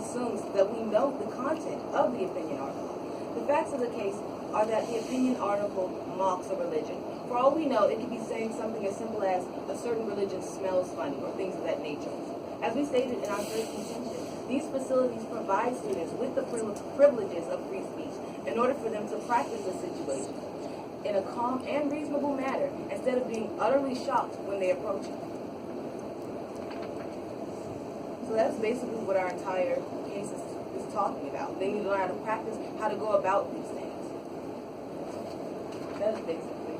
assumes that we know the content of the opinion article. The facts of the case are that the opinion article mocks a religion. For all we know, it could be saying something as simple as a certain religion smells funny or things of that nature. As we stated in our first contention, these facilities provide students with the privileges of free speech in order for them to practice the situation in a calm and reasonable manner instead of being utterly shocked when they approach it. So that's basically what our entire case is talking about. They need to learn how to practice, how to go about these things. That's basically.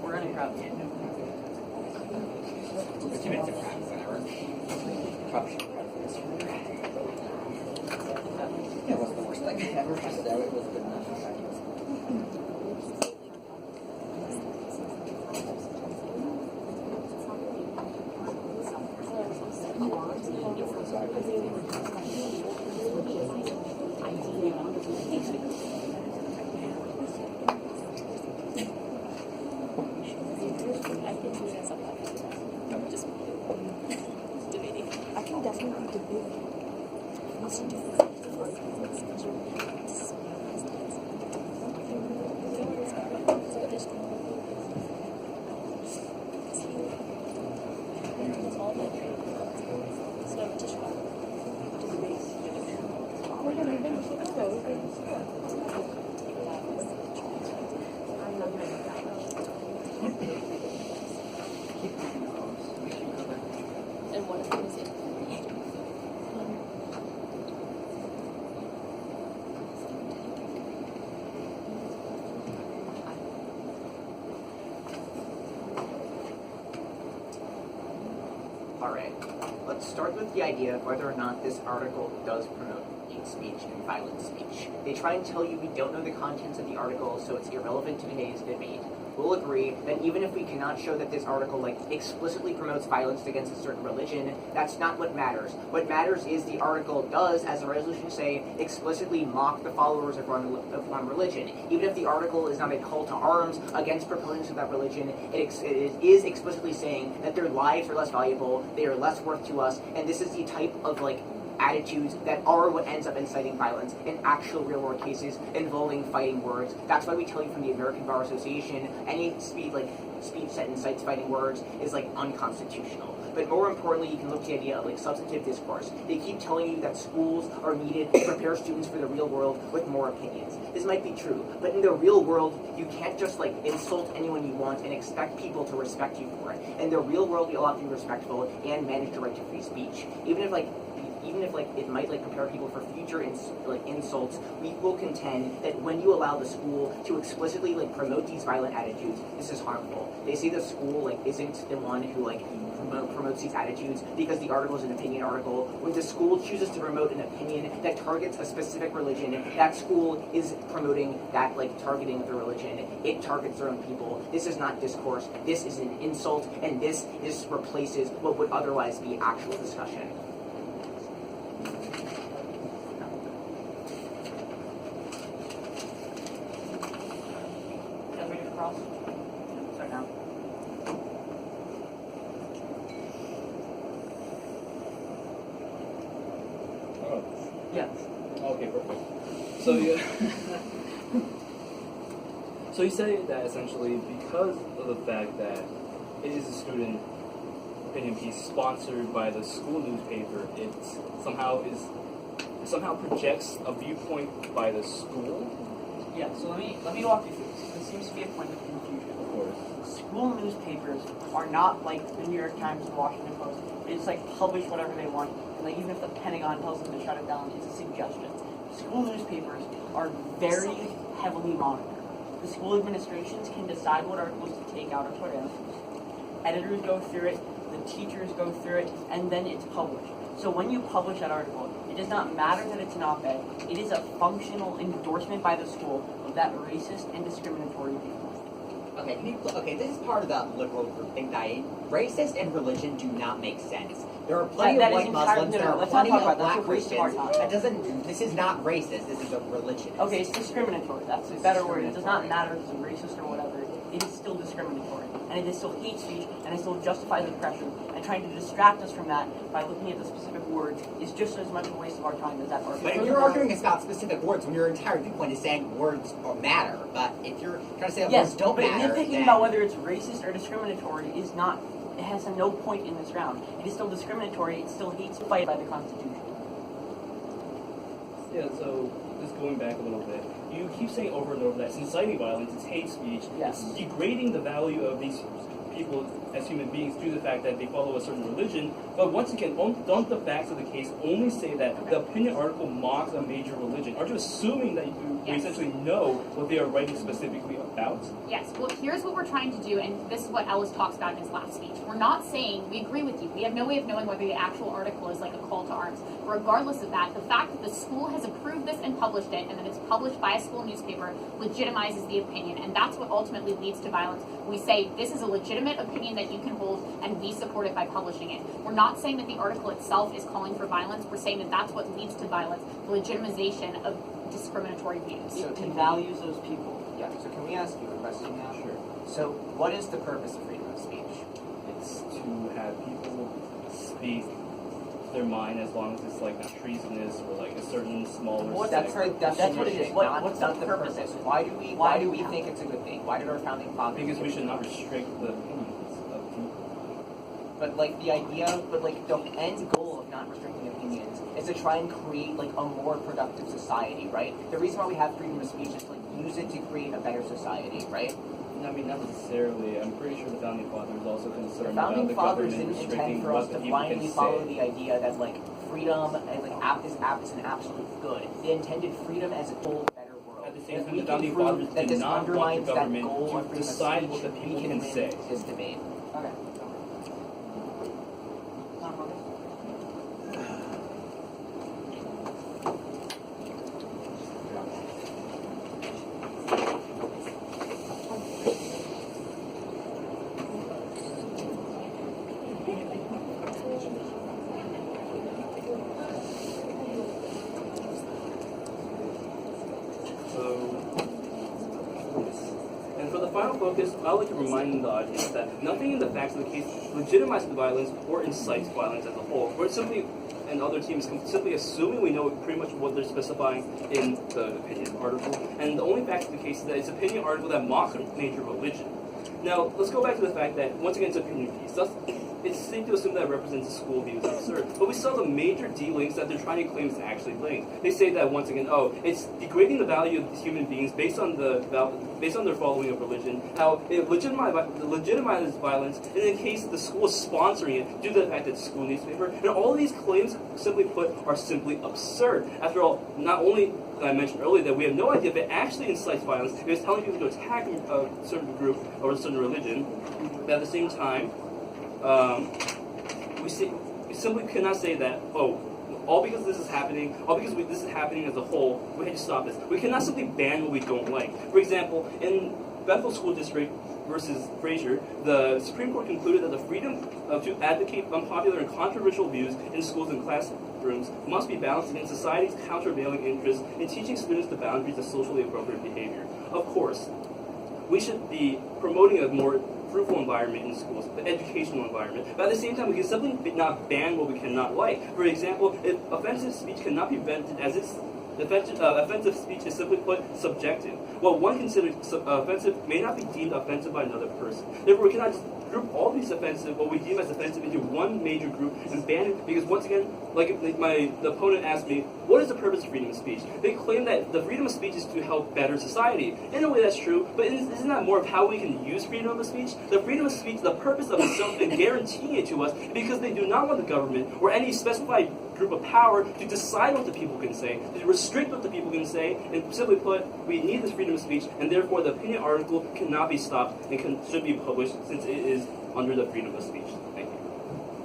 We're running probably 2 minutes of practice an hour. Probably should practice. Yeah, it wasn't the worst thing ever. So it was good enough. I can definitely debate. And one of them is Alright, let's start with the idea of whether or not this article does promote hate speech and violent speech. They try and tell you we don't know the contents of the article, so it's irrelevant to today's debate. We'll agree that even if we cannot show that this article explicitly promotes violence against a certain religion, that's not what matters. What matters is the article does, as the resolution say, explicitly mock the followers of one religion. Even if the article is not a call to arms against proponents of that religion, it is explicitly saying that their lives are less valuable, they are less worth to us, and this is the type of attitudes that are what ends up inciting violence in actual real-world cases involving fighting words. That's why we tell you from the American Bar Association, any speech that incites fighting words is unconstitutional. But more importantly, you can look at the idea of substantive discourse. They keep telling you that schools are needed to prepare students for the real world with more opinions. This might be true, but in the real world, you can't just insult anyone you want and expect people to respect you for it. In the real world, we all have to be respectful and manage the right to free speech. Even if it might prepare people for future insults, we will contend that when you allow the school to explicitly promote these violent attitudes, this is harmful. They say the school isn't the one who promotes these attitudes because the article is an opinion article. When the school chooses to promote an opinion that targets a specific religion, that school is promoting that targeting of the religion. It targets their own people. This is not discourse. This is an insult, and this replaces what would otherwise be actual discussion. Start now. Oh. Yeah. Okay, perfect. So so you say that essentially because of the fact that it is a student opinion piece sponsored by the school newspaper, it somehow projects a viewpoint by the school. Yeah, so let me walk you through this. This seems to be a point of confusion. Of course. School newspapers are not like the New York Times and Washington Post. They just publish whatever they want, and even if the Pentagon tells them to shut it down, it's a suggestion. School newspapers are very heavily monitored. The school administrations can decide what articles to take out or put in. Editors go through it, the teachers go through it, and then it's published. So when you publish that article, it does not matter that it's an op-ed. It is a functional endorsement by the school of that racist and discriminatory viewpoint. Okay, this is part of that liberal group thing that racist and religion do not make sense. There are plenty of white Muslims, there are plenty of black Christians. This is not racist, this is a religion. Okay, it's discriminatory. That's a better word. It does not matter if it's racist or whatever. It is still discriminatory. and it is still hate speech, and it still justifies oppression, and trying to distract us from that by looking at the specific words is just as much a waste of our time as that argument. But if you're arguing about specific words, when your entire viewpoint is saying words matter, but if you're trying to say that words don't matter, nitpicking about whether it's racist or discriminatory is not. It has no point in this round. It is still discriminatory. It still hates fight by the Constitution. Yeah, so just going back a little bit, you keep saying over and over that it's inciting violence, it's hate speech, Yes. it's degrading the value of these people as human beings due to the fact that they follow a certain religion. But once again, don't the facts of the case only say that the opinion article mocks a major religion? Aren't you assuming that you essentially know what they are writing specifically about? Yes, well, here's what we're trying to do, and this is what Ellis talks about in his last speech. We're not saying, we agree with you, we have no way of knowing whether the actual article is like a call to arms. Regardless of that, the fact that the school has approved this and published it, and that it's published by a school newspaper, legitimizes the opinion, and that's what ultimately leads to violence. We say, this is a legitimate opinion that you can hold, and we support it by publishing it. We're not saying that the article itself is calling for violence, we're saying that that's what leads to violence, the legitimization of discriminatory views. So It values those people. Yeah, so can we ask you a question now? Sure. So what is the purpose of freedom of speech? It's to have people speak their mind as long as it's like not treasonous or like a certain smaller That's sect. the definition, That's what it is. What's not the purpose of it? Why do we have think it's a good thing? Why did our founding fathers Because we think should it's a not good thing? restrict the opinions of people. But like the idea, but like the end goal of not restricting opinions is to try and create like a more productive society, right? The reason why we have freedom of speech is to like use it to create a better society, right? I mean, not necessarily. I'm pretty sure the founding fathers also The concerned about founding the fathers government didn't restricting intend for us what to the people blindly can follow say. the idea that like freedom and like is an absolute good. They intended freedom as a whole better world. At the same If time, we the can founding prove fathers that did this not want the undermines that government goal to of freedom of decide speech, what the we people can can win say. this debate. Okay. And for the final focus, I would like to remind the audience that nothing in the facts of the case legitimizes the violence or incites violence as a whole. We're simply, and other teams, simply assuming we know pretty much what they're specifying in the opinion article. And the only fact of the case is that it's an opinion article that mocks a major religion. Now, let's go back to the fact that, once again, it's an opinion piece. It's safe to assume that it represents a school view is absurd. But we saw the major D-links that they're trying to claim is actually linked. They say that, once again, it's degrading the value of human beings based on their following of religion, how it legitimizes violence, and in the case the school is sponsoring it due to the fact that it's a school newspaper. And all of these claims, simply put, are simply absurd. After all, not only I mentioned earlier that we have no idea if it actually incites violence, if it's telling people to attack a certain group or a certain religion, but at the same time, we simply cannot say that, all because this is happening, this is happening as a whole, we had to stop this. We cannot simply ban what we don't like. For example, in Bethel School District versus Fraser, the Supreme Court concluded that the freedom to advocate unpopular and controversial views in schools and classrooms must be balanced against society's countervailing interests in teaching students the boundaries of socially appropriate behavior. Of course, we should be promoting a more fruitful environment in schools, the educational environment. But at the same time, we can simply not ban what we cannot like. For example, if offensive speech cannot be vented as it's offensive speech is simply put subjective. What one considers offensive may not be deemed offensive by another person. Therefore, we cannot just group all these what we deem as offensive into one major group and ban it, because once again, the opponent asked me, what is the purpose of freedom of speech? They claim that the freedom of speech is to help better society. In a way, that's true, but isn't that more of how we can use freedom of speech? The freedom of speech, the purpose of itself, and guaranteeing it to us, because they do not want the government or any specified group of power to decide what the people can say, to restrict what the people can say, and simply put, we need this freedom of speech, and therefore the opinion article cannot be stopped and should be published since it is under the freedom of speech. Thank you.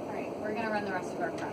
All right, we're going to run the rest of our prep.